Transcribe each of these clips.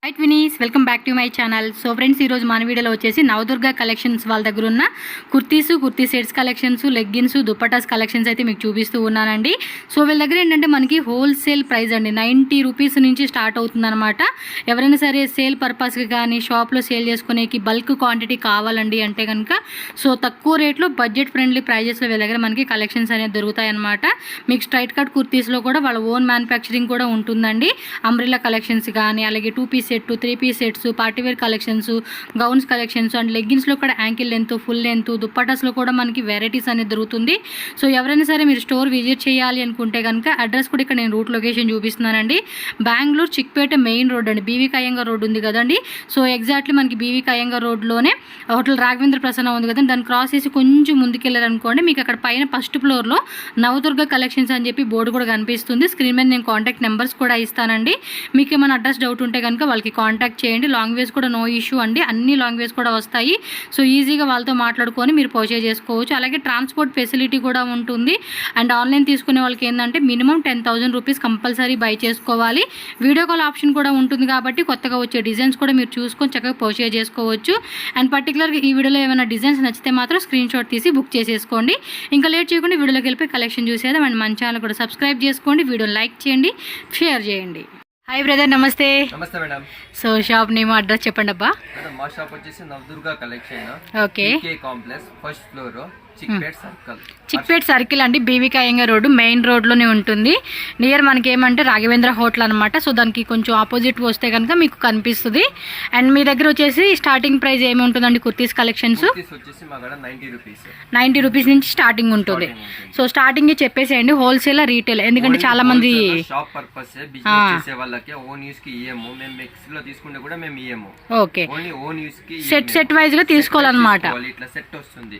Right Vini's welcome back to my channel. So friends, ఈరోజు మన వీడియోలో వచ్చేసి నవదుర్గ కలెక్షన్స్ వాళ్ళ దగ్గర ఉన్న kurti sets collections, leggings, dupattas collections అయితే మీకు చూపిస్తూ ఉన్నానండి. సో వీళ్ళ దగ్గర ఏంటంటే మనకి హోల్సేల్ ప్రైస్ అండి 90 రూపీస్ నుంచి స్టార్ట్ అవుతుందన్నమాట. ఎవరైనా సరే సేల్ పర్పస్కి కానీ షాప్లో సేల్ చేసుకునేకి బల్క్ క్వాంటిటీ కావాలండి అంటే కనుక సో తక్కువ రేట్లో బడ్జెట్ ఫ్రెండ్లీ ప్రైజెస్లో వీళ్ళ దగ్గర మనకి కలెక్షన్స్ అనేది దొరుకుతాయి అన్నమాట. మీకు స్ట్రైట్ కట్ కుర్తీస్లో కూడా వాళ్ళ ఓన్ మ్యానుఫ్యాక్చరింగ్ కూడా ఉంటుందండి. అంబ్రెల్లా కలెక్షన్స్ కానీ, అలాగే 2 piece set, 3 piece sets, partywear collections, gowns collections and లెగ్గిన్స్లో కూడా యాంకిల్ లెంత్, ఫుల్ లెంత్, దుప్పటాస్లో కూడా మనకి వెరైటీస్ అనేది దొరుకుతుంది. సో ఎవరైనా సరే మీరు స్టోర్ విజిట్ చేయాలి అనుకుంటే కనుక అడ్రస్ కూడా ఇక్కడ నేను రూట్ లొకేషన్ చూపిస్తున్నానండి. బెంగళూరు చిక్పేట మెయిన్ రోడ్ అండి, బీవీ కయ్యంగర్ రోడ్ ఉంది కదండి. సో ఎగ్జాక్ట్లీ మనకి బీవీ కయ్యంగర్ రోడ్లోనే హోటల్ రాఘవేంద్ర ప్రసన్న ఉంది కదండి. దాన్ని క్రాస్ చేసి కొంచెం ముందుకెళ్ళారనుకోండి, మీకు అక్కడ పైన ఫస్ట్ ఫ్లోర్లో నవదుర్గ కలెక్షన్స్ అని చెప్పి బోర్డు కూడా కనిపిస్తుంది. స్క్రీన్ మీద నేను కాంటాక్ట్ నెంబర్స్ కూడా ఇస్తానండి. మీకు ఏమైనా అడ్రస్ డౌట్ ఉంటే కనుక వాళ్ళకి కాంటాక్ట్ చేయండి. లాంగ్ వేస్ కూడా నో ఇష్యూ అండి, అన్ని లాంగ్ వేస్ కూడా వస్తాయి. సో ఈజీగా వాళ్ళతో మాట్లాడుకొని మీరు పర్చేజ్ చేసుకోవచ్చు. అలాగే ట్రాన్స్పోర్ట్ ఫెసిలిటీ కూడా ఉంటుంది. అండ్ ఆన్లైన్ తీసుకునే వాళ్ళకి ఏంటంటే మినిమం 10,000 రూపీస్ కంపల్సరీ బై చేసుకోవాలి. వీడియో కాల్ ఆప్షన్ కూడా ఉంటుంది కాబట్టి కొత్తగా వచ్చే డిజైన్స్ కూడా మీరు చూసుకొని చక్కగా పర్చేజ్ చేసుకోవచ్చు. అండ్ పర్టికులర్గా ఈ వీడియోలో ఏమైనా డిజైన్స్ నచ్చితే మాత్రం స్క్రీన్ షాట్ తీసి బుక్ చేసేసుకోండి. ఇంకా లేట్ చేయకుండా వీడియోలోకి వెళ్ళిపోయి కలెక్షన్ చూసేద్దాం. అండ్ మన ఛానల్ కూడా సబ్స్క్రైబ్ చేసుకోండి, వీడియోని లైక్ చేయండి, షేర్ చేయండి. హాయ్ బ్రదర్, నమస్తే. నమస్తే madam. So shop name, address చెప్పండి అబ్బా. మేడం మా షాప్ వచ్చేసి Navadurga collection, okay, complex, first floor, Chickpet circle అండి, బీవీ కయ్యంగర్ రోడ్ మెయిన్ రోడ్లోనే ఉంటుంది. నియర్ మనకి ఏమంటే రాఘవేంద్ర హోటల్ అనమాట. సో దానికి కొంచెం ఆపోజిట్ వస్తే కనుక మీకు కనిపిస్తుంది. అండ్ మీ దగ్గర వచ్చేసి స్టార్టింగ్ ప్రైస్ ఏమి ఉంటుందండి కుర్తీస్ కలెక్షన్స్? 90 రూపీస్ నుంచి స్టార్టింగ్ ఉంటుంది. సో స్టార్టింగ్ చెప్పేసేయండి, హోల్సేల్, రీటైల్, ఎందుకంటే చాలా మంది షాప్ పర్పస్ బిజినెస్ చేసే వాళ్ళకి ఓన్ యూస్ కి ఇయ్యము. మేము మిక్స్ లో తీసుకుంటే కూడా మేము ఇయ్యము. ఓకే, ఓన్లీ ఓన్ యూస్ కి సెట్ వైజ్ గా తీసుకోవాలన్నమాట. ఇట్లా సెట్ వస్తుంది,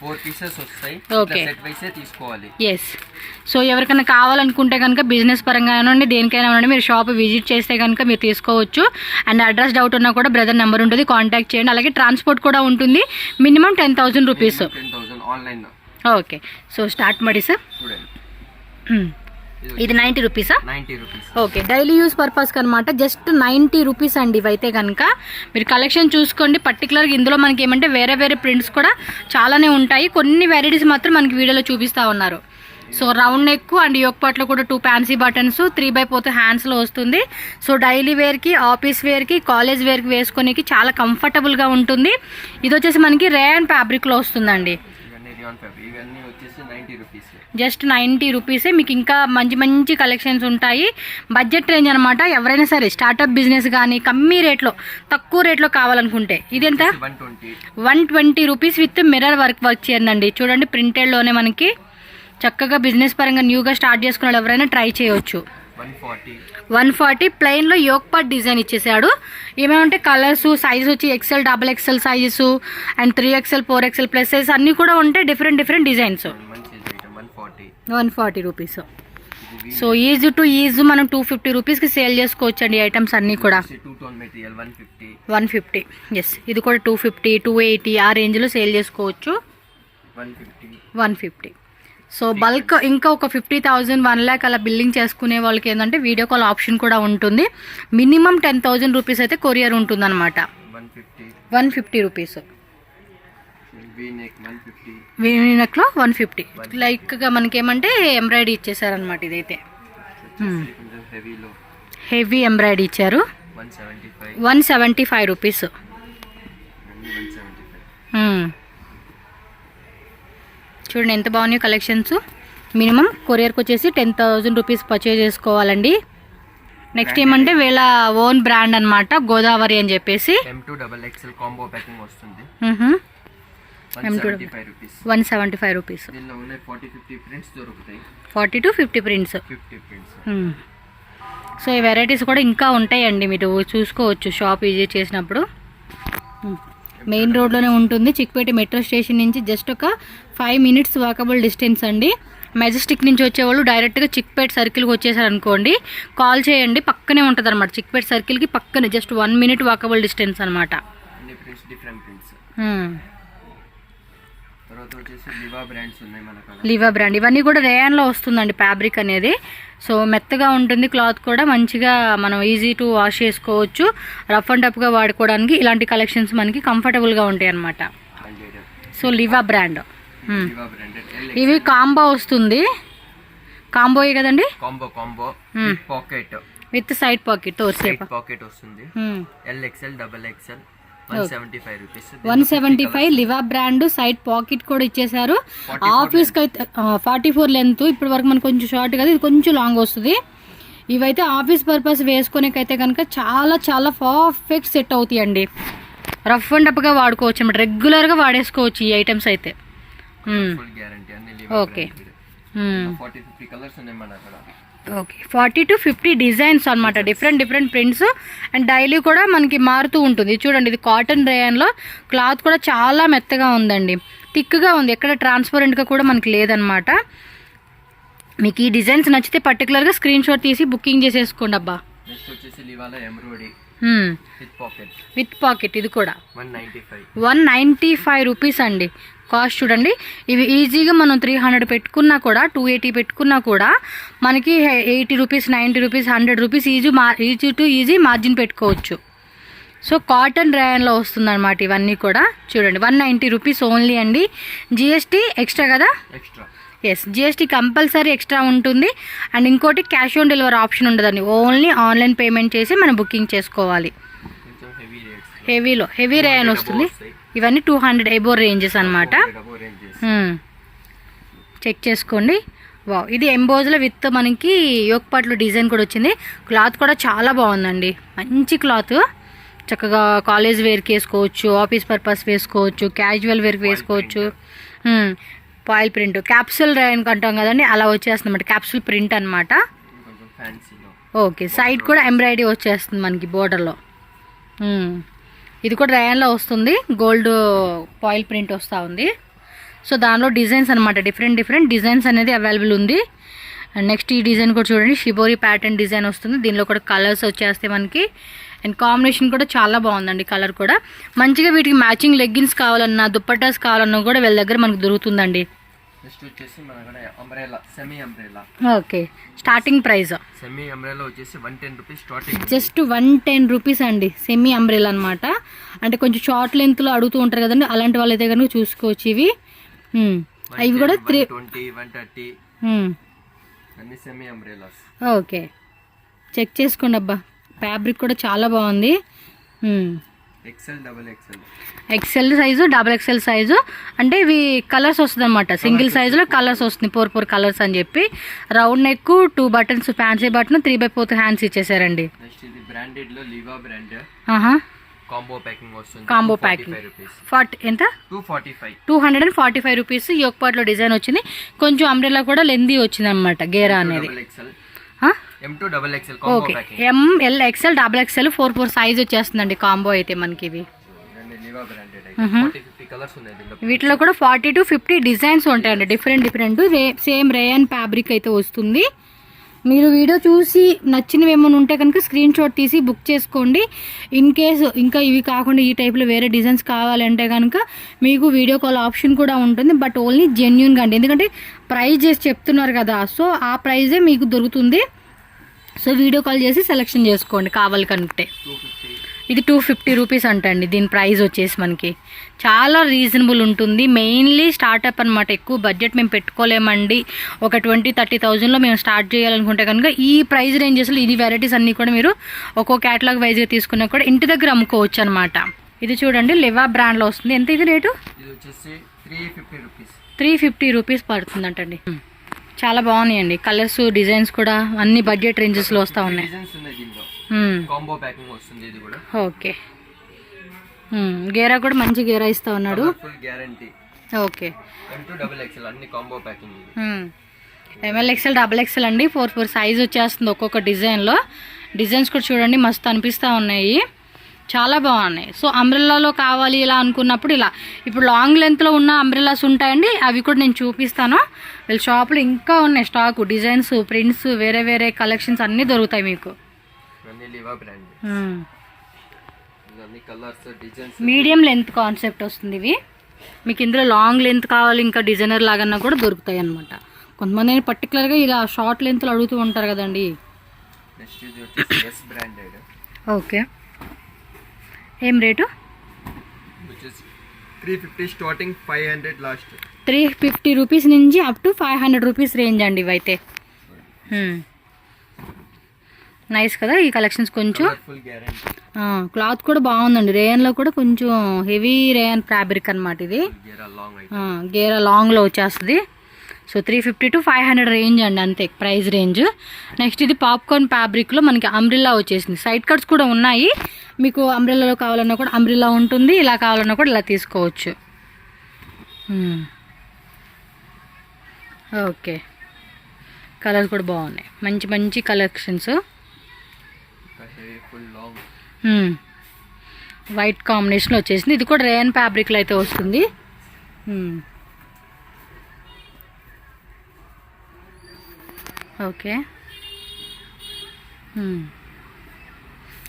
4 పీసెస్ వస్తాయి. ఓకే, సెట్ వైసే తీసుకోవాలి. ఎస్. సో ఎవరికైనా కావాలనుకుంటే కనుక బిజినెస్ పరంగా ఉండండి, దేనికైనా ఉండండి, మీరు షాప్ విజిట్ చేస్తే కనుక మీరు తీసుకోవచ్చు. అండ్ అడ్రస్ డౌట్ ఉన్నా కూడా బ్రదర్ నెంబర్ ఉంటుంది, కాంటాక్ట్ చేయండి. అలాగే ట్రాన్స్పోర్ట్ కూడా ఉంటుంది. Minimum 10,000 rupees. Online. Okay, so start ಮಾಡಿ సార్. ఇది 90 రూపీసా? 90 రూపీస్. ఓకే, డైలీ యూస్ పర్పస్కి అనమాట. జస్ట్ 90 రూపీస్ అండి ఇవైతే కనుక. మీరు కలెక్షన్ చూసుకోండి. పర్టికులర్గా ఇందులో మనకి ఏమంటే వేరే వేరే ప్రింట్స్ కూడా చాలానే ఉంటాయి. కొన్ని వెరైటీస్ మాత్రం మనకి వీడియోలో చూపిస్తూ ఉన్నారు. So round neck and yoke పార్ట్లో కూడా 2 ఫ్యాన్సీ బటన్స్, 3/4 హ్యాండ్స్లో వస్తుంది. సో డైలీ వేర్కి, ఆఫీస్ వేర్కి, కాలేజ్ వేర్కి వేసుకొనికి చాలా కంఫర్టబుల్గా ఉంటుంది. ఇది వచ్చేసి మనకి రేయాన్ ఫ్యాబ్రిక్లో వస్తుందండి. జస్ట్ 90 రూపీసే. మీకు ఇంకా మంచి మంచి కలెక్షన్స్ ఉంటాయి. బడ్జెట్ రేంజ్ అనమాట. ఎవరైనా సరే స్టార్టప్ బిజినెస్ కానీ కమ్మీ రేట్లో, తక్కువ రేట్లో కావాలనుకుంటే ఇది ఎంత? 120 రూపీస్ విత్ మిర్రర్ వర్క్ చేయండి. చూడండి, ప్రింటెడ్లోనే మనకి చక్కగా బిజినెస్ పరంగా న్యూగా స్టార్ట్ చేసుకున్న వాళ్ళు ఎవరైనా ట్రై చేయవచ్చు. 140 ప్లెయిన్లో యోక్ పార్ట్ డిజైన్ ఇచ్చేసాడు. ఏమేమంటే కలర్స్, సైజెస్ వచ్చి XL, XXL sizes and 3XL, 4XL plus size అన్నీ కూడా ఉంటాయి. Different designs. 140 rupees. So easy to easy మనం 250 రూపీస్కి సేల్ చేసుకోవచ్చు అండి ఐటమ్స్ అన్నీ కూడా. 150. ఎస్, ఇది కూడా 250, 280 ఆ రేంజ్లో సేల్ చేసుకోవచ్చు. 150. సో బల్క్ ఇంకా ఒక 50,000, 1 lakh అలా బిల్లింగ్ చేసుకునే వాళ్ళకి ఏంటంటే వీడియో కాల్ ఆప్షన్ కూడా ఉంటుంది. మినిమం 10,000 రూపీస్ అయితే కొరియర్ ఉంటుంది అనమాట. 150 రూపీస్. వీనెక్లో 150. లైక్గా మనకేమంటే ఎంబ్రాయిడరీ ఇచ్చేసారనమాట. ఇదైతే హెవీ ఎంబ్రాయిడరీ ఇచ్చారు. 175 రూపీస్. చూడండి ఎంత బాగున్నాయి కలెక్షన్స్. మినిమం కొరియర్కి వచ్చేసి 10,000 రూపీస్ పర్చేజ్ చేసుకోవాలండి. నెక్స్ట్ ఏమంటే వీళ్ళ ఓన్ బ్రాండ్ అనమాట, గోదావరి అని చెప్పేసి. M2XXL కాంబో ప్యాకింగ్ వస్తుంది. 175 రూపీస్. 40 to 50 prints. సో ఈ వెరైటీస్ కూడా ఇంకా ఉంటాయండి, మీరు చూసుకోవచ్చు షాప్ విజిట్ చేసినప్పుడు. మెయిన్ రోడ్లోనే ఉంటుంది. చిక్పేట మెట్రో స్టేషన్ నుంచి జస్ట్ ఒక 5 minutes వాకబుల్ డిస్టెన్స్ అండి. మెజెస్టిక్ నుంచి వచ్చేవాళ్ళు డైరెక్ట్గా చిక్పేట సర్కిల్కి వచ్చేసారనుకోండి, కాల్ చేయండి, పక్కనే ఉంటుంది అనమాట. చిక్పేట సర్కిల్కి పక్కనే జస్ట్ 1 minute వాకబుల్ డిస్టెన్స్ అనమాట. తర్వాత వచ్చేసి లివా బ్రాండ్స్ ఉన్నాయి మనకు. లివా బ్రాండ్ ఇవన్నీ కూడా రేయాన్లో వస్తుందండి ఫ్యాబ్రిక్ అనేది. సో మెత్తగా ఉంటుంది క్లాత్ కూడా, మంచిగా మనం ఈజీ టు వాష్ చేసుకోవచ్చు. రఫ్ అండ్ టఫ్గా వాడుకోవడానికి ఇలాంటి కలెక్షన్స్ మనకి కంఫర్టబుల్గా ఉంటాయి అన్నమాట. So Liva brand. ఇవి కాంబో వస్తుంది, కాంబోయే కదండి. Combo pocket with side pocket pocket వస్తుంది. LXL XXL 175 rupees. 175 Liva brand side pocket కూడా ఇచ్చేసారు. ఆఫీస్కి అయితే 44 లెంత్. ఇప్పటి వరకు మనకు కొంచెం షార్ట్ కదా, ఇది కొంచెం లాంగ్ వస్తుంది. ఇవైతే ఆఫీస్ పర్పస్ వేసుకునేకైతే కనుక చాలా చాలా పర్ఫెక్ట్ సెట్ అవుతాయండి. రఫ్ అండ్ టఫ్గా వాడుకోవచ్చు అన్నమాట, రెగ్యులర్గా వాడేసుకోవచ్చు ఈ ఐటమ్స్ అయితే. ఓకే 40-50 కలర్స్ ఉన్నాయి మన అక్కడ. ఓకే 40 to 50 డిజైన్స్ అనమాట, డిఫరెంట్ ప్రింట్స్. అండ్ డైలీ కూడా మనకి మారుతూ ఉంటుంది. చూడండి ఇది కాటన్ రేయన్లో, క్లాత్ కూడా చాలా మెత్తగా ఉందండి, థిక్గా ఉంది, ఎక్కడ ట్రాన్స్పరెంట్గా కూడా మనకి లేదనమాట. మీకు ఈ డిజైన్స్ నచ్చితే పర్టికులర్గా స్క్రీన్ షాట్ తీసి బుకింగ్ చేసేసుకోండి అబ్బా. నెక్స్ట్ వచ్చేసి లివాలో ఎంబ్రాయిడరీ విత్ పాకెట్. ఇది కూడా 195 195 రూపీస్ అండి కాస్ట్. చూడండి ఇవి ఈజీగా మనం 300 పెట్టుకున్నా కూడా, 280 పెట్టుకున్నా కూడా మనకి 80 rupees, 90 rupees, 100 rupees easy to easy margin పెట్టుకోవచ్చు. సో కాటన్ రేయన్లో వస్తుంది అనమాట ఇవన్నీ కూడా. చూడండి 190 రూపీస్ ఓన్లీ అండి. జిఎస్టీ ఎక్స్ట్రా కదా? ఎస్, జిఎస్టీ కంపల్సరీ ఎక్స్ట్రా ఉంటుంది. అండ్ ఇంకోటి క్యాష్ ఆన్ డెలివరీ ఆప్షన్ ఉండదండి, ఓన్లీ ఆన్లైన్ పేమెంట్ చేసి మనం బుకింగ్ చేసుకోవాలి. హెవీ రేయన్ వస్తుంది. ఇవన్నీ 200 ఎబో రేంజెస్ అనమాట. చెక్ చేసుకోండి. వావ్, ఇది ఎంబోజ్లో విత్ మనకి యోగపాట్లో డిజైన్ కూడా వచ్చింది. క్లాత్ కూడా చాలా బాగుందండి, మంచి క్లాత్. చక్కగా కాలేజ్ వేర్కి వేసుకోవచ్చు, ఆఫీస్ పర్పస్ వేసుకోవచ్చు, క్యాజువల్ వేర్కి వేసుకోవచ్చు. పాయిల్ ప్రింట్ క్యాప్సూల్ రేయన్ అంటాం కదండి, అలా వచ్చేస్తుంది అన్నమాట, క్యాప్సూల్ ప్రింట్ అనమాట. ఓకే సైడ్ కూడా ఎంబ్రాయిడరీ వచ్చేస్తుంది మనకి బోర్డర్లో. ఇది కూడా రేయన్లో వస్తుంది, గోల్డ్ పాయిల్ ప్రింట్ వస్తూ ఉంది. సో దానిలో డిజైన్స్ అనమాట, డిఫరెంట్ డిజైన్స్ అనేది అవైలబుల్ ఉంది. అండ్ నెక్స్ట్ ఈ డిజైన్ కూడా చూడండి, షిబోరి ప్యాటర్న్ డిజైన్ వస్తుంది. దీనిలో కూడా కలర్స్ వచ్చేస్తాయి మనకి. అండ్ కాంబినేషన్ కూడా చాలా బాగుందండి, కలర్ కూడా మంచిగా. వీటికి మ్యాచింగ్ లెగ్గిన్స్ కావాలన్నా, దుప్పటాస్ కావాలన్నా కూడా వీళ్ళ దగ్గర మనకు దొరుకుతుందండి. నెక్స్ట్ వచ్చేసి మన దగ్గర umbrella, semi umbrella. Okay starting price semi umbrella వచ్చేసి 110 రూపీస్ స్టార్టింగ్. జస్ట్ 110 రూపీస్ అండి సెమీ అంబ్రెల్లా అనమాట. అంటే కొంచెం షార్ట్ లెంత్లో అడుగుతూ ఉంటారు కదండి, అలాంటి వాళ్ళైతే కనుక చూసుకోవచ్చు. ఇవి ఇవి కూడా 320 130 అన్ని సెమీ అంబ్రెల్లాస్. ఓకే చెక్ చేసుకోండి అబ్బా, ఫ్యాబ్రిక్ కూడా చాలా బాగుంది. XL size, XXL size. అంటే ఇవి కలర్స్ వస్తుంది అనమాట, సింగిల్ సైజులో కలర్స్ వస్తుంది, 4 కలర్స్ అని చెప్పి. Round neck, 2 buttons, fancy button, 3/4 hands ఇచ్చేసారండి. కాంబో ప్యాకింగ్ వస్తుంది. కాంబో ప్యాకింగ్ 40 ఎంత? 245 రూపీస్. యోగపాట్లో డిజైన్ వచ్చింది, కొంచెం అంబ్రెల్లా కూడా లెందీ వచ్చింది అనమాట, గేరా అనేది. Okay ML XL XXL 4 size వచ్చేస్తుందండి కాంబో అయితే మనకి. ఇవి వీటిలో కూడా 40 to 50 డిజైన్స్ ఉంటాయండి, డిఫరెంట్ సేమ్ రేయన్ ఫ్యాబ్రిక్ అయితే వస్తుంది. మీరు వీడియో చూసి నచ్చినవి ఏమైనా ఉంటే కనుక స్క్రీన్ షాట్ తీసి బుక్ చేసుకోండి. ఇన్ కేసు ఇంకా ఇవి కాకుండా ఈ టైప్లో వేరే డిజైన్స్ కావాలంటే కనుక మీకు వీడియో కాల్ ఆప్షన్ కూడా ఉంటుంది, బట్ ఓన్లీ జెన్యూన్గా అండి, ఎందుకంటే ప్రైస్ చేసి చెప్తున్నారు కదా, సో ఆ ప్రైజే మీకు దొరుకుతుంది. సో వీడియో కాల్ చేసి సెలెక్షన్ చేసుకోండి కావాలి కంటే. ఇది 250 రూపీస్ అంటండి దీని ప్రైస్ వచ్చేసి మనకి. చాలా రీజనబుల్ ఉంటుంది, మెయిన్లీ స్టార్టప్ అనమాట. ఎక్కువ బడ్జెట్ మేము పెట్టుకోలేమండి, ఒక 20-30,000లో మేము స్టార్ట్ చేయాలనుకుంటే కనుక ఈ ప్రైస్ రేంజెస్లో ఈ వెరైటీస్ అన్నీ కూడా మీరు ఒక్కో క్యాటలాగ్ వైజ్గా తీసుకున్నా కూడా ఇంటి దగ్గర అమ్ముకోవచ్చు అనమాట. ఇది చూడండి లివా బ్రాండ్లో వస్తుంది. ఎంత ఇది రేటు? 350 రూపీస్ పడుతుందంటండి. చాలా బాగున్నాయండి కలర్స్, డిజైన్స్ కూడా అన్ని బడ్జెట్ రేంజెస్లో వస్తూ ఉన్నాయి. ఓకే గేరా కూడా మంచి గేరా ఇస్తా ఉన్నాడు. ఓకే ML XL XXL అండి, 4 సైజ్ వచ్చేస్తుంది ఒక్కొక్క డిజైన్లో. డిజైన్స్ కూడా చూడండి మస్తు అనిపిస్తూ ఉన్నాయి, చాలా బాగున్నాయి. సో అంబ్రెల్లాలో కావాలి ఇలా అనుకున్నప్పుడు ఇలా, ఇప్పుడు లాంగ్ లెంత్లో ఉన్న అంబ్రెల్లాస్ ఉంటాయండి, అవి కూడా నేను చూపిస్తాను. వీళ్ళ షాప్లో ఇంకా ఉన్నాయి స్టాక్, డిజైన్స్, ప్రింట్స్, వేరే కలెక్షన్స్ అన్నీ దొరుకుతాయి మీకు. మీడియం లెంత్ కాన్సెప్ట్ వస్తుంది ఇవి. మీకు ఇందులో లాంగ్ లెంత్ కావాలి ఇంకా డిజైనర్ లాగన్నా కూడా దొరుకుతాయి అన్నమాట. కొంతమంది పర్టికులర్గా ఇలా షార్ట్ లెంత్లు అడుగుతూ ఉంటారు కదండి. నెక్స్ట్ ఇది వచ్చేసి ఎస్ బ్రాండెడ్. ఓకే, ఏం రేటు? 350 starting, 500 last. 350 రూపీస్ నుంచి అప్ టు 500 రూపీస్ రేంజ్ అండి ఇవైతే. నైస్ కదా ఈ కలెక్షన్స్. కొంచెం ఫుల్ గ్యారెంటీ. క్లాత్ కూడా బాగుందండి. రేయన్లో కూడా కొంచెం హెవీ రేయన్ ఫ్యాబ్రిక్ అనమాట ఇది. గేరా లాంగ్లో వచ్చేస్తుంది. సో 350 to 500 రేంజ్ అండి అంతే ప్రైస్ రేంజ్. నెక్స్ట్ ఇది పాప్కార్న్ ఫ్యాబ్రిక్లో మనకి అంబ్రిల్లా వచ్చేసింది. సైడ్ కట్స్ కూడా ఉన్నాయి. మీకు అంబ్రిల్లాలో కావాలన్నా కూడా అంబ్రిల్లా ఉంటుంది, ఇలా కావాలన్నా కూడా ఇలా తీసుకోవచ్చు. ఓకే, కలర్స్ కూడా బాగున్నాయి, మంచి మంచి కలెక్షన్స్. వైట్ కాంబినేషన్లో వచ్చేసింది. ఇది కూడా రేయన్ ఫ్యాబ్రిక్లో అయితే వస్తుంది. ఓకే,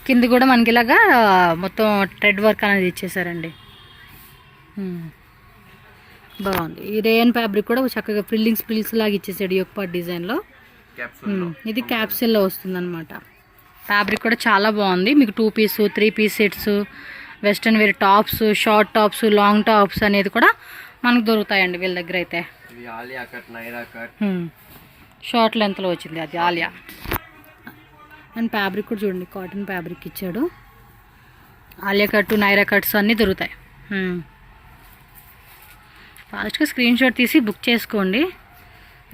కింద కూడా మనకి ఇలాగా మొత్తం థ్రెడ్ వర్క్ అనేది ఇచ్చేసారండి. బాగుంది. ఈ రేయన్ ఫ్యాబ్రిక్ కూడా చక్కగా ఫ్రిల్స్ లాగా ఇచ్చేసాడు ఈ యొక్క డిజైన్లో. ఇది క్యాప్సిల్లో వస్తుంది అనమాట. ఫ్యాబ్రిక్ కూడా చాలా బాగుంది. మీకు 2 piece 3 piece sets, western wear tops, short tops, long tops అనేది కూడా మనకు దొరుకుతాయండి వీళ్ళ దగ్గర అయితే. షార్ట్ లెంత్లో వచ్చింది అది ఆలియా. అండ్ ఫ్యాబ్రిక్ కూడా చూడండి, కాటన్ ఫ్యాబ్రిక్ ఇచ్చాడు. ఆలియా కట్, నైరా కట్స్ అన్నీ దొరుకుతాయి. ఫాస్ట్గా స్క్రీన్ షాట్ తీసి బుక్ చేసుకోండి.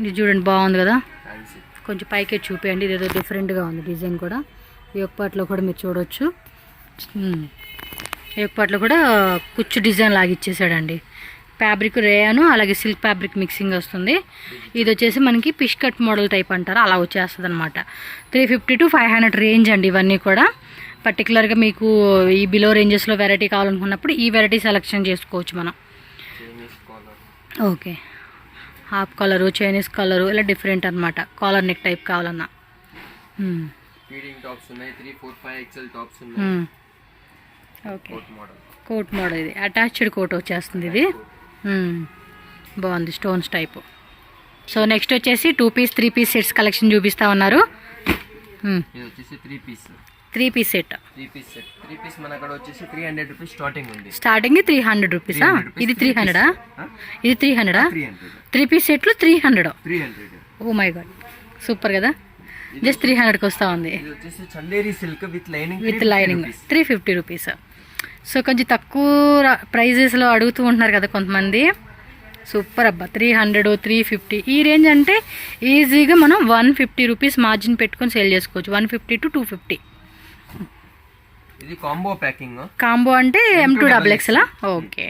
ఇది చూడండి బాగుంది కదా. కొంచెం పైకే చూపించండి. ఇదేదో డిఫరెంట్గా ఉంది డిజైన్ కూడా. ఈ యొక్క పాటలో కూడా మీరు చూడవచ్చు. ఈ యొక్క పాటలో కూడా కుచ్చు డిజైన్ లాగా ఇచ్చేసాడండి. ఫ్యాబ్రిక్ రేయాను అలాగే సిల్క్ ఫ్యాబ్రిక్ మిక్సింగ్ వస్తుంది. ఇది వచ్చేసి మనకి పిష్ కట్ మోడల్ టైప్ అంటారు, అలా వచ్చేస్తుంది అనమాట. 350 to 500 రేంజ్ అండి ఇవన్నీ కూడా. పర్టికులర్గా మీకు ఈ బిలో రేంజెస్లో వెరైటీ కావాలనుకున్నప్పుడు ఈ వెరైటీ సెలెక్షన్ చేసుకోవచ్చు మనం. Okay, half collar, Chinese collar, ఇలా డిఫరెంట్ అనమాట. కాలర్ నెక్ టైప్ కావాలన్నా. Okay, coat model. ఇది అటాచ్డ్ కోట్ వచ్చేస్తుంది. ఇది బాగుంది, స్టోన్స్ టైపు. సో నెక్స్ట్ వచ్చేసి 2 పీస్ 3 పీస్ సెట్స్ కలెక్షన్ చూపిస్తా ఉన్నారు. 3 పీస్ సెట్. 3 పీస్ మన అక్కడ వచ్చేసి 300 రూపీస్ స్టార్టింగ్ ఉంది. స్టార్టింగ్ 300 రూపీసా? ఇది 300? ఇది 300? 3 పీస్ సెట్లు 300. ఓ మై గాడ్, సూపర్ కదా. జస్ట్ 300కి వస్తూ ఉంది. With lining 350 rupees. సో కొంచెం తక్కువ ప్రైజెస్లో అడుగుతూ ఉంటున్నారు కదా కొంతమంది. సూపర్ అబ్బా, 300 350 ఈ రేంజ్ అంటే ఈజీగా మనం 150 రూపీస్ మార్జిన్ పెట్టుకొని సేల్ చేసుకోవచ్చు. 150 to 250. ఇది కాంబో ప్యాకింగ్. కాంబో అంటే M2 XXL. Okay,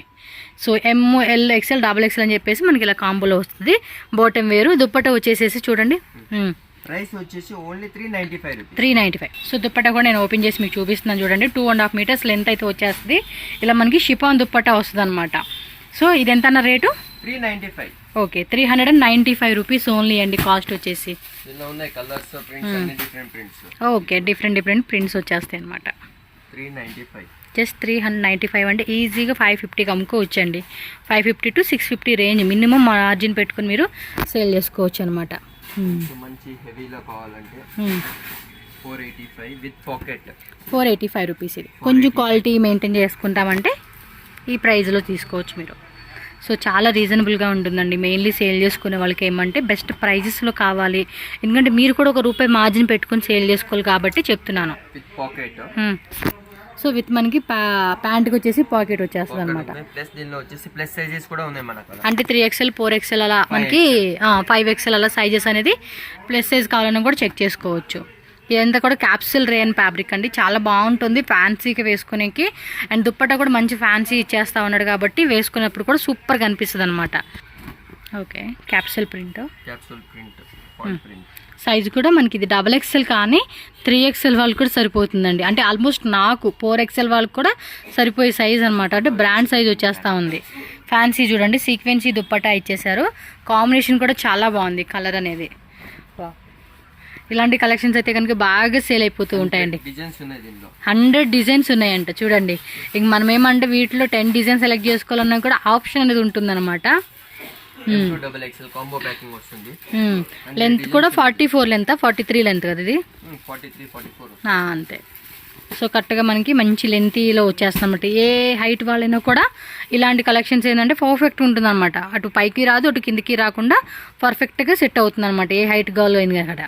so ML XL XXL అని చెప్పేసి మనకి ఇలా కాంబోలో వస్తుంది. బాటమ్ వేరు. దుప్పట్టా వచ్చేసేసి చూడండి, ప్రైస్ వచ్చేసి ఓన్లీ 395 రూపీస్. 395. సో దుప్పట్టా కూడా నేను ఓపెన్ చేసి మీకు చూపిస్తున్నాను చూడండి. 2.5 మీటర్స్ లెంత్ అయితే వచ్చేస్తుంది. ఇలా మనకి షిఫాన్ దుప్పట్టా వస్తుంది అనమాట. సో ఇది ఎంత అన్న రేటు? 395. ఓకే, 395 రూపీస్ ఓన్లీ అండి కాస్ట్ వచ్చేసి. ఓకే, డిఫరెంట్ ప్రింట్స్ వచ్చేస్తాయి అనమాట. 395. జస్ట్ 395 అంటే ఈజీగా 550కి అమ్ముకోవచ్చండి. 550 to 650 రేంజ్ మినిమం మార్జిన్ పెట్టుకుని మీరు సేల్ చేసుకోవచ్చు అనమాట. మంచి హెవీలో కావాలంటే 485 విత్ పాకెట్. 485 రూపీస్. ఇది కొంచెం క్వాలిటీ మెయింటైన్ చేసుకుంటామంటే ఈ ప్రైస్లో తీసుకోవచ్చు మీరు. సో చాలా రీజనబుల్గా ఉంటుందండి. మెయిన్లీ సేల్ చేసుకునే వాళ్ళకి ఏమంటే బెస్ట్ ప్రైజెస్లో కావాలి. ఎందుకంటే మీరు కూడా ₹1 మార్జిన్ పెట్టుకుని సేల్ చేసుకోవాలి కాబట్టి చెప్తున్నాను. With pocket. సో విత్ మనకి ప్యాంట్కి వచ్చేసి పాకెట్ వచ్చేస్తుంది అనమాట. ప్లస్ సైజెస్ కూడా ఉన్నాయి మనకు. అంటే 3XL 4XL అలా మనకి 5XL అలా సైజెస్ అనేది ప్లస్ సైజ్ కావాలన్నా కూడా చెక్ చేసుకోవచ్చు. ఇదంతా కూడా క్యాప్సిల్ రేయన్ ఫ్యాబ్రిక్ అండి. చాలా బాగుంటుంది ఫ్యాన్సీకి వేసుకునేకి. అండ్ దుప్పట్టా కూడా మంచి ఫ్యాన్సీ ఇచ్చేస్తా ఉన్నాడు కాబట్టి వేసుకున్నప్పుడు కూడా సూపర్గా అనిపిస్తుంది అనమాట. Okay, capsule print. సైజు కూడా మనకి ఇది XXL కానీ 3XL వాళ్ళకి కూడా సరిపోతుందండి. అంటే ఆల్మోస్ట్ నాకు 4XL వాళ్ళకి కూడా సరిపోయే సైజ్ అనమాట. అంటే బ్రాండ్ సైజ్ వచ్చేస్తూ ఉంది. ఫ్యాన్సీ చూడండి, సీక్వెన్సీ దుప్పట్టా ఇచ్చేసారు. కాంబినేషన్ కూడా చాలా బాగుంది కలర్ అనేది. ఇలాంటి కలెక్షన్స్ అయితే కనుక బాగా సేల్ అయిపోతూ ఉంటాయండి. డిజైన్స్ ఉన్నాయి దీనిలో, 100 డిజైన్స్ ఉన్నాయంట చూడండి. ఇంక మనం ఏమంటే వీటిలో 10 డిజైన్స్ సెలెక్ట్ చేసుకోవాలన్నా కూడా ఆప్షన్ అనేది ఉంటుందన్నమాట. డబుల్ ఎక్సెల్ కాంబో ప్యాకింగ్ వస్తుంది. లెంత్ కూడా 44 లెంత్, 43 లెంత్ కదా ఇది. 43, 44 అంతే. సో కరెక్ట్గా మనకి మంచి లెంతీలో వచ్చేస్తుందన్నమాట. ఏ హైట్ వాళ్ళైనా కూడా ఇలాంటి కలెక్షన్స్ ఏంటంటే పర్ఫెక్ట్ ఉంటుంది అనమాట. అటు పైకి రాదు, అటు కిందికి రాకుండా పర్ఫెక్ట్గా సెట్ అవుతుంది అనమాట. ఏ హైట్ కావాలో అయింది కదా.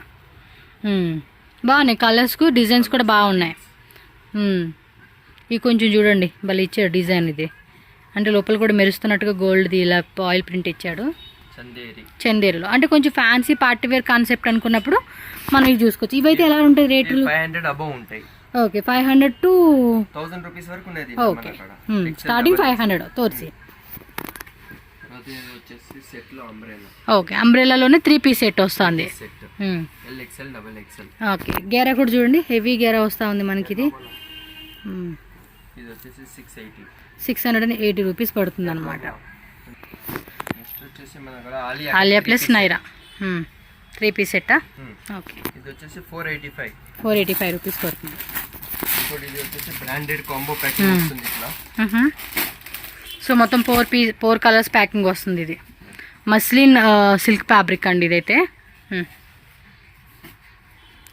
బాగున్నాయి కలర్స్కు, డిజైన్స్ కూడా బాగున్నాయి. ఇవి కొంచెం చూడండి భలే ఇచ్చాడు డిజైన్. ఇది అంటే లోపల కూడా మెరుస్తున్నట్టుగా గోల్డ్ది ఇలా ఆయిల్ ప్రింట్ ఇచ్చాడు. చందేరిలో అంటే కొంచెం ఫ్యాన్సీ పార్టీ వేర్ కాన్సెప్ట్ అనుకున్నప్పుడు మనం ఇవి చూసుకోవచ్చు. ఇవైతే ఎలా ఉంటాయి రేట్లు? 500 అబౌవ్ ఉంటాయి. ఓకే, 500 to 1000 రూపీస్ వరకు ఉన్నది. ఓకే, స్టార్టింగ్ 500 తోర్సి. ఓకే, అంబ్రెల్లాలోనే 3 పీస్ సెట్ వస్తుంది. ఓకే, గేరా కూడా చూడండి, హెవీ గేరా వస్తూ ఉంది మనకి. ఇది 680 రూపీస్ పడుతుంది అనమాట. ఆలియా ప్లస్ నైరా 3 పీస్ సెట్టా? ఓకే, ఇది వచ్చేసి 485 రూపీస్ పడుతుంది. ఇది వచ్చేసి బ్రాండెడ్ కాంబో ప్యాకింగ్ వస్తుంది ఇట్లా. సో మొత్తం 4 కలర్స్ ప్యాకింగ్ వస్తుంది. ఇది మస్లిన్ సిల్క్ ఫ్యాబ్రిక్ అండి ఇదైతే.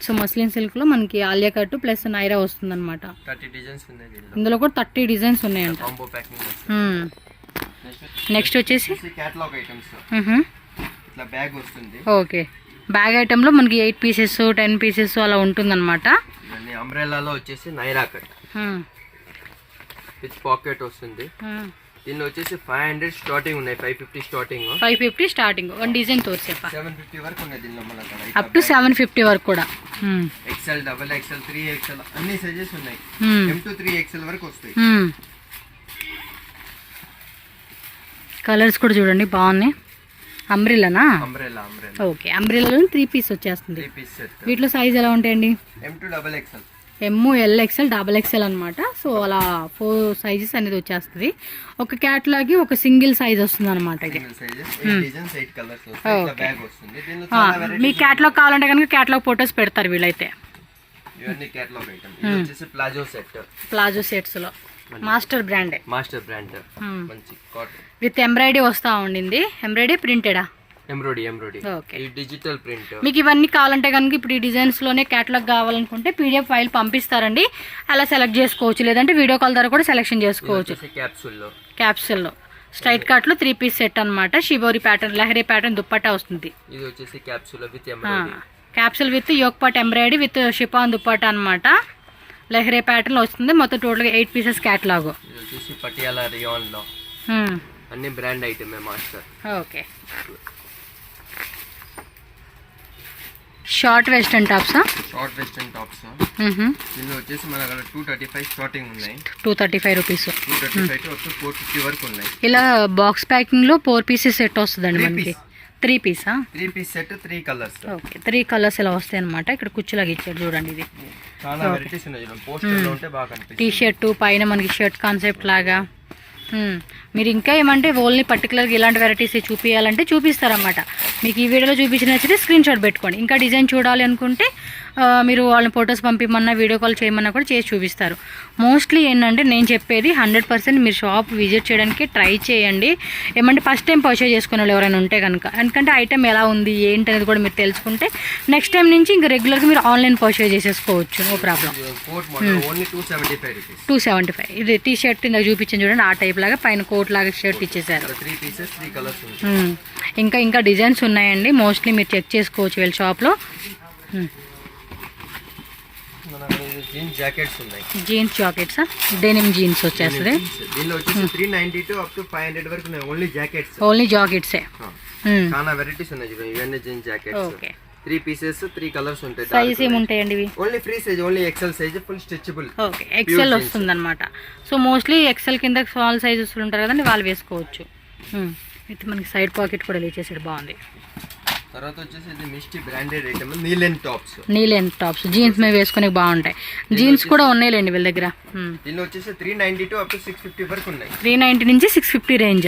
సో మస్లిన్ సిల్క్లో మనకి ఆలియా కట్ ప్లస్ నైరా వస్తుంది అనమాట. 30 డిజైన్స్ ఉన్నాయి ఇందులో కూడా 30 డిజైన్స్ ఉన్నాయంట. కాంబో ప్యాకింగ్ వస్తుంది. నెక్స్ట్ వచ్చేసి కేటలాగ్ ఐటమ్స్. ఇట్లా బ్యాగ్ వస్తుంది. ఓకే, బ్యాగ్ ఐటెంలో మనకి 8 పీసెస్ 10 పీసెస్ అలా ఉంటుందన్నమాట. ఇవన్నీ అంబ్రెల్లాలో వచ్చేసి నైరా కట్ విత్ పాకెట్ వస్తుంది. దీనిలో వచ్చేసి 500 స్టార్టింగ్ ఉన్నాయి, 550 స్టార్టింగ్. 550 స్టార్టింగ్. వన్ డిజైన్ తోర్సేపా 750 వరకు ఉన్నాయి దీనిలో మనకి. అప్ టు 750 వరకు కూడా. ఎక్సెల్, డబుల్ ఎక్సెల్, 3XL అన్ని సైజెస్ ఉన్నాయి. M to 3XL వరకు వస్తాయి. కలర్స్ కూడా చూడండి బాగున్నాయి. అంబ్రెల్లానా? అంబ్రెల్లా. ఓకే, అంబ్రెల్లాలో 3 పీస్ వచ్చేస్తుంది. 3 పీస్ సెట్. వీటిలో సైజ్ ఎలా ఉంటాయండి? M to double XL, ML, XL అనమాట. సో అలా 4 సైజెస్ అనేది వచ్చేస్తుంది. ఒక క్యాట్లాగ్ ఒక సింగిల్ సైజ్ వస్తుంది అనమాట. ఇది మీ క్యాట్లాగ్ కావాలంటే కనుక క్యాట్లాగ్ ఫొటోస్ పెడతారు వీళ్ళైతే. ప్లాజో సెట్స్ లో మాస్టర్ బ్రాండ్ విత్ ఎంబ్రాయిడరీ వస్తా ఉండింది. ఎంబ్రాయిడరీ ప్రింటెడా? ఎంబ్రాయిడరీ. Okay, digital print. మీకు ఇవన్నీ కావాలంటే కనుక ఇప్పుడు ఈ డిజైన్స్ లోనే క్యాటలాగ్ కావాలనుకుంటే PDF ఫైల్ పంపిస్తారండి, అలా సెలెక్ట్ చేసుకోవచ్చు. లేదంటే వీడియో కాల్ ద్వారా కూడా సెలెక్షన్ చేసుకోవచ్చు. క్యాప్సూల్లో స్ట్రైట్ కట్ లో 3 పీస్ సెట్ అనమాట. Shibori pattern, lahari pattern dupatta వస్తుంది. ఇది వచ్చేసి capsule with embroidery. Capsule with yoke part embroidery with chiffon dupatta అనమాట. లహరీ ప్యాటర్న్ లో వస్తుంది. మొత్తం టోటల్ గా 8 పీసెస్ క్యాటలాగ్. ఇది వచ్చేసి పటియాలా రియాన్ లో అన్ని brand item master. Okay, short western tops. దీనిలో వచ్చేసి మన దగ్గర 235 స్టార్టింగ్ ఉన్నాయి. 235 రూపీస్. 235 టు 450 వరకు ఉన్నాయి. ఇలా బాక్స్ ప్యాకింగ్ లో 4 పీసెస్ సెట్ వస్తుందండి మనకి. 3 పీసా? 3 piece set, 3 colours. Okay, 3 colours ఇలా వస్తాయి అనమాట. ఇక్కడ కుచ్చులాగా ఇచ్చాడు చూడండి. ఇది చాలా వెరైటీస్ ఉన్నాయి. పోస్టర్ లో ఉంటే బాగా కనిపిస్తుంది. టీ షర్ట్ పైన మనకి షర్ట్ కాన్సెప్ట్ లాగా. మీరు ఇంకా ఏమంటే ఓన్లీ పర్టికులర్గా ఇలాంటి వెరైటీస్ చూపించాలంటే చూపిస్తారన్నమాట. మీకు ఈ వీడియోలో చూపించినచ్చితే స్క్రీన్ షాట్ పెట్టుకోండి. ఇంకా డిజైన్ చూడాలి అనుకుంటే మీరు వాళ్ళని ఫొటోస్ పంపిమన్నా వీడియో కాల్ చేయమన్నా కూడా చేసి చూపిస్తారు. మోస్ట్లీ ఏంటంటే నేను చెప్పేది 100% మీరు షాప్ విజిట్ చేయడానికి ట్రై చేయండి. ఏమంటే ఫస్ట్ టైం పర్చేజ్ చేసుకునే వాళ్ళు ఎవరైనా ఉంటే కనుక, ఎందుకంటే ఐటెం ఎలా ఉంది ఏంటి అనేది కూడా మీరు తెలుసుకుంటే నెక్స్ట్ టైం నుంచి ఇంకా రెగ్యులర్గా మీరు ఆన్లైన్ పర్చేజ్ చేసేసుకోవచ్చు. No problem. 275. ఇది టీ షర్ట్ ఇందాక చూపించాను చూడండి, ఆ టైప్ లాగా పైన కోట్ లాగా షర్ట్ ఇచ్చేసారు. ఇంకా డిజైన్స్ ఉన్నాయండి. మోస్ట్లీ మీరు చెక్ చేసుకోవచ్చు వీళ్ళ షాప్లో. జీన్స్ జాకెట్స్ ఉన్నాయి. జీన్స్ జాకెట్స్, డెనిమ్ జీన్స్ వచ్చేస్తుంది. దీనిలో వచ్చేసి 390 టు అప్ టు 500 వరకు ఉన్నాయి. Only jackets. ఓన్లీ జాకెట్సే. చాలా వెరైటీస్ ఉన్నాయి చూడండి. ఇవన్నీ jeans jackets. Okay, 3 pieces, 3 colours ఉంటాయి. సైజ్ ఏమి ఉంటాయండి ఇవి? Only free size, only XL size, full stretchable. Okay, XL వస్తుంది అనమాట. సో మోస్ట్లీ XL కింద స్మాల్ సైజెస్ ఉంటారు కదండి, వాళ్ళు వేసుకోవచ్చు. అయితే మనకి సైడ్ పాకెట్ కూడా లేచేసాడు, బాగుంది. తర్వాత వచ్చేసి ఇది misty branded item linen tops jeans మీద వేసుకునే బాగుంటాయి. జీన్స్ కూడా ఉన్నాయిలేండి వీళ్ళ దగ్గర. దీనిలో వచ్చేసి 390 టు అప్ టు 650 వరకు ఉన్నాయి. 390 నుంచి 650 రేంజ్.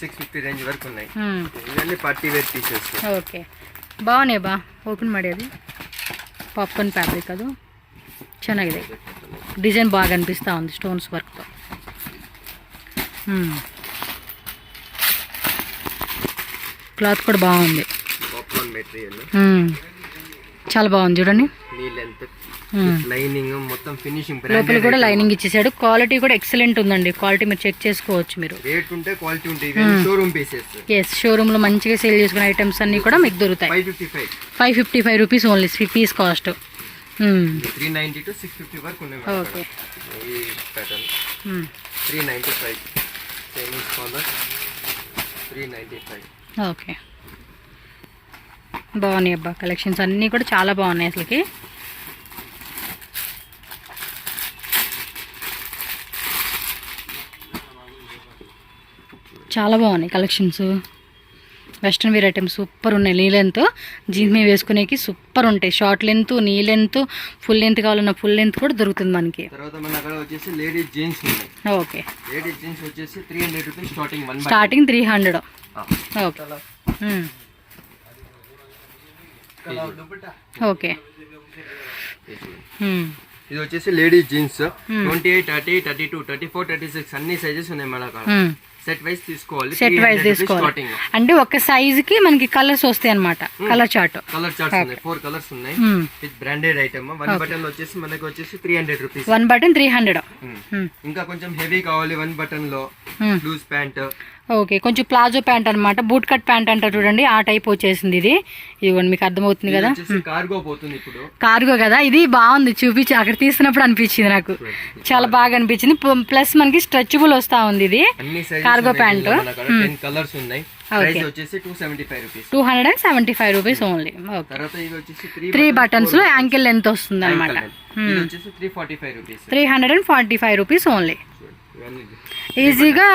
650 రేంజ్ వరకు ఉన్నాయి. ఇవన్నీ పార్టీ వేర్ పీసెస్. ఓకే, బాగున్నాయి. ఓపెన్ ಮಾಡಿ అది పాప్కార్న్ ఫ్యాబ్రిక్ ಅದು ಚೆನ್ನಾಗಿದೆ, డిజైన్ బాగా అనిపిస్తూ ఉంది స్టోన్స్ వర్క్తో. క్లాత్ కూడా బాగుంది, పాప్కార్న్ మెటీరియల్ చాలా బాగుంది చూడండి. నీ లెంత్, లైనింగ్ మొత్తం ఫినిషింగ్, లోపల కూడా లైనింగ్ ఇచ్చేసాడు. క్వాలిటీ కూడా ఎక్సలెంట్ ఉందండి, క్వాలిటీ మీరు చెక్ చేసుకోవచ్చు. మీరు రేట్ ఉంటే క్వాలిటీ ఉంటాయి, షోరూమ్ పీసెస్. ఎస్, షోరూంలో మంచిగా సేల్ చేసుకునే ఐటమ్స్ అన్నీ కూడా మీకు దొరుకుతాయి. 555 rupees only piece cost. 390 to 650 వరకు ఉన్నాయి. ఓకే, ఈ ప్యాటర్న్ 395, చైనీస్ కాలర్ 395. ఓకే, బాగున్నాయి అబ్బా కలెక్షన్స్ అన్నీ కూడా చాలా బాగున్నాయి అసలుకి. చాలా బాగున్నాయి collections. Western wear items super ఉన్నాయి. నీ లెంత్ జీన్స్ మీద వేసుకునేకి సూపర్ ఉంటాయి. Short length, knee length, full length కావాలన్న ఫుల్ లెంత్ కూడా దొరుకుతుంది మనకి. తర్వాత మన అక్కడ వచ్చేసి లేడీస్ జీన్స్ ఉన్నాయి. ఓకే, లేడీస్ జీన్స్ వచ్చేసి 300 rupees starting. Starting 300. Okay okay. ఇది వచ్చేసి లేడీస్ జీన్స్ 28, 30, 32, 34, 36 అన్ని సైజెస్ ఉన్నాయి మన అక్కడ. సెట్ వైజ్ తీసుకోవాలి, సెట్ వైజ్ తీసుకోవాలి. అంటే ఒక సైజ్ కి మనకి కలర్స్ వస్తాయి అన్నమాట. కలర్ చార్ట్ ఉన్నాయి, 4 కలర్స్ ఉన్నాయి. ఇది బ్రాండెడ్ ఐటమ్. 1 బటన్ వచ్చేసి మనకి వచ్చేసి 300 రూపీస్. 1 బటన్ 300. ఇంకా కొంచెం హెవీ కావాలి 1 బటన్ లో లూజ్ ప్యాంట్. ఓకే, కొంచెం ప్లాజో ప్యాంట్ అనమాట, బూట్ కట్ ప్యాంట్ అంటారు చూడండి, ఆ టైప్ వచ్చేసింది ఇది. ఇదిగోండి మీకు అర్థమవుతుంది కదా, కార్గో పోతుంది ఇప్పుడు. కార్గో కదా, ఇది బాగుంది. చూపించి అక్కడ తీసినప్పుడు అనిపించింది నాకు, చాలా బాగా అనిపించింది. ప్లస్ మనకి స్ట్రెచబుల్ వస్తా ఉంది ఇది కార్గో ప్యాంట్. 10 కలర్స్ ఉన్నాయి. ప్రైస్ వచ్చేసి 275 రూపీస్ ఓన్లీ. తర్వాత ఇది వచ్చేసి 3 బటన్స్ లో యాంకిల్ లెంత్ వస్తుంది అనమాట. ఇది వచ్చేసి 345 రూపీస్. 345 rupees only. ఈజీగా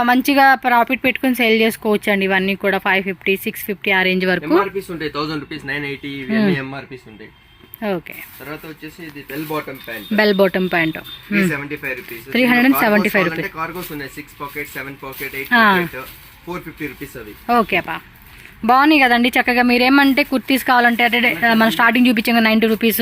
మంచిగా ప్రాఫిట్ పెట్టుకుని సేల్ చేసుకోవచ్చు అండి. ఇవన్నీ కూడా 550, 650 ఆ రేంజ్ వరకు. ఎంఆర్పీస్ ఉంటాయి 1000 రూపీస్, 980 ఇవన్నీ ఎంఆర్పీస్ ఉంటాయి. ఓకే, తర్వాత వచ్చేసి ఇది bell bottom pant. 375 rupees. 375 rupees. Cargos ఉన్నాయి 6 పాకెట్, 7 పాకెట్, 8 పాకెట్, 450 రూపీస్ అవి. ఓకే అప్పా, బాగున్నాయి కదండి. చక్కగా మీరేమంటే కుర్తీస్ కావాలంటే అంటే మనం స్టార్టింగ్ చూపించాం 90 రూపీస్.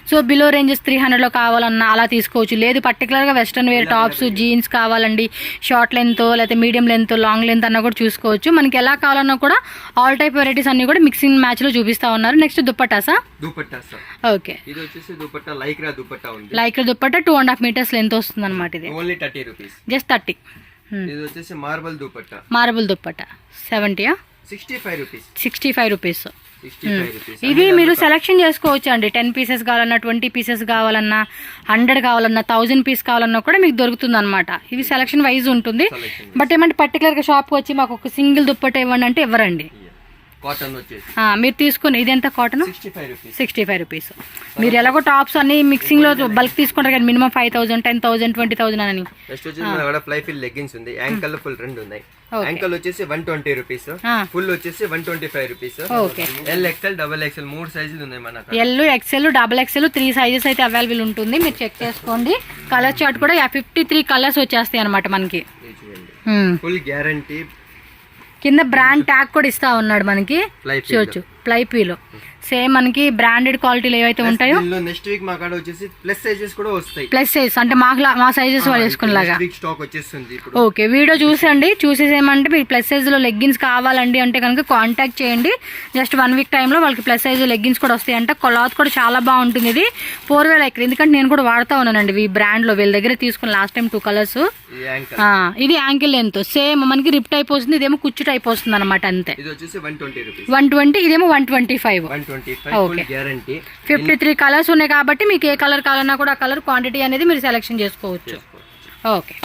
సో బిలో రేంజెస్ 300లో కావాలన్నా అలా తీసుకోవచ్చు. లేదు పర్టికులర్గా వెస్ట్రన్ వేర్ టాప్స్, జీన్స్ కావాలండి, షార్ట్ లెంత్ లేకపోతే మీడియం లెంత్, లాంగ్ లెంత్ అన్నా కూడా చూసుకోవచ్చు. మనకి ఎలా కావాలన్నా కూడా ఆల్ టైప్ వెరైటీస్ అన్ని కూడా మిక్సింగ్ మ్యాచ్ లో చూపిస్తా ఉన్నారు. నెక్స్ట్ దుప్పటాసా? ఓకే, ఇది వచ్చేసి దుపట్టా, లైక్రా దుపట్టా ఉంది. లైక్రా దుపట్టా 2.5 మీటర్స్ లెంత్ వస్తుంది అనమాట. ఇది ఓన్లీ 30 రూపీస్, జస్ట్ 30. ఇది వచ్చేసి మార్బల్ దుపట్టా. 70 65 రూపీస్. 65 రూపీస్. ఇవి మీరు సెలెక్షన్ చేసుకోవచ్చు అండి. 10 పీసెస్ కావాలన్నా, 20 పీసెస్ కావాలన్నా, 100 కావాలన్నా, 1000 పీస్ కావాలన్నా కూడా మీకు దొరుకుతుంది అనమాట. ఇవి సెలెక్షన్ వైజ్ ఉంటుంది. బట్ ఏమంటే పర్టికులర్గా షాప్కి వచ్చి మాకు ఒక సింగిల్ దుప్పట ఇవ్వండి అంటే ఇవ్వరండి. మీరు తీసుకుని ఇది ఎంత కాటన్? 65 రూపీస్. మీరు ఎలాగో టాప్స్ అన్ని మిక్సింగ్ లో బల్క్ తీసుకుంటారు కదా, మినిమం 5000, 10,000, 20,000 అని. నెక్స్ట్ వచ్చేసి ఫ్లై ఫిల్ లెగ్గిన్స్ ఉంది. యాంకల్ ఫుల్ రెండు ఉన్నాయి. యాంకల్ వచ్చేసి 120 రూపీస్, ఫుల్ వచ్చేసి 125 rupees. L XL, double XL 3 సైజులు ఉన్నాయి మనకు. L, XL, double XL 3 sizes అయితే అవైలబుల్ ఉంటుంది. మీరు చెక్ చేసుకోండి. కలర్ చార్ట్ కూడా 53 కలర్స్ వచ్చేస్తాయి అనమాట మనకి. Full guarantee. కింద బ్రాండ్ ట్యాగ్ కూడా ఇస్తా ఉన్నాడు మనకి, చూడొచ్చు. ప్లైపీలో సేమ్ మనకి బ్రాండెడ్ క్వాలిటీలు ఏవైతే ఉంటాయో. నెక్స్ట్ వీక్ మా కాడ వచ్చేసి ప్లస్ సైజెస్ కూడా వస్తాయి. ప్లస్ సైజ్ అంటే మా సైజెస్ వాళ్ళు వేసుకునేలాగా. స్టాక్ వచ్చేస్తుంది. ఓకే, వీడియో చూసండి. చూసేసేమంటే మీకు ప్లస్ సైజ్ లో లెగ్గిన్స్ కావాలండి అంటే కనుక కాంటాక్ట్ చేయండి. జస్ట్ 1 వీక్ టైంలో వాళ్ళకి ప్లస్ సైజ్ లెగ్గిన్స్ కూడా వస్తాయి అంట. క్లాత్ కూడా చాలా బాగుంటుంది. ఇది 4 ఎకర్, ఎందుకంటే నేను కూడా వాడుతా ఉన్నానండి ఈ బ్రాండ్ లో. వీళ్ళ దగ్గర తీసుకుని లాస్ట్ టైం 2 కలర్స్. ఇది యాంకిల్ లెంత్ సేమ్ మనకి రిప్ టైప్ వస్తుంది, ఇదేమో కుచ్చు టైప్ వస్తుంది అనమాట. అంతే. 120, ఇదేమో 125. ఓకే, 53 కలర్స్ ఉన్నాయి కాబట్టి మీకు ఏ కలర్ కావాలన్నా కూడా ఆ కలర్ క్వాంటిటీ అనేది మీరు సెలెక్షన్ చేసుకోవచ్చు. ఓకే.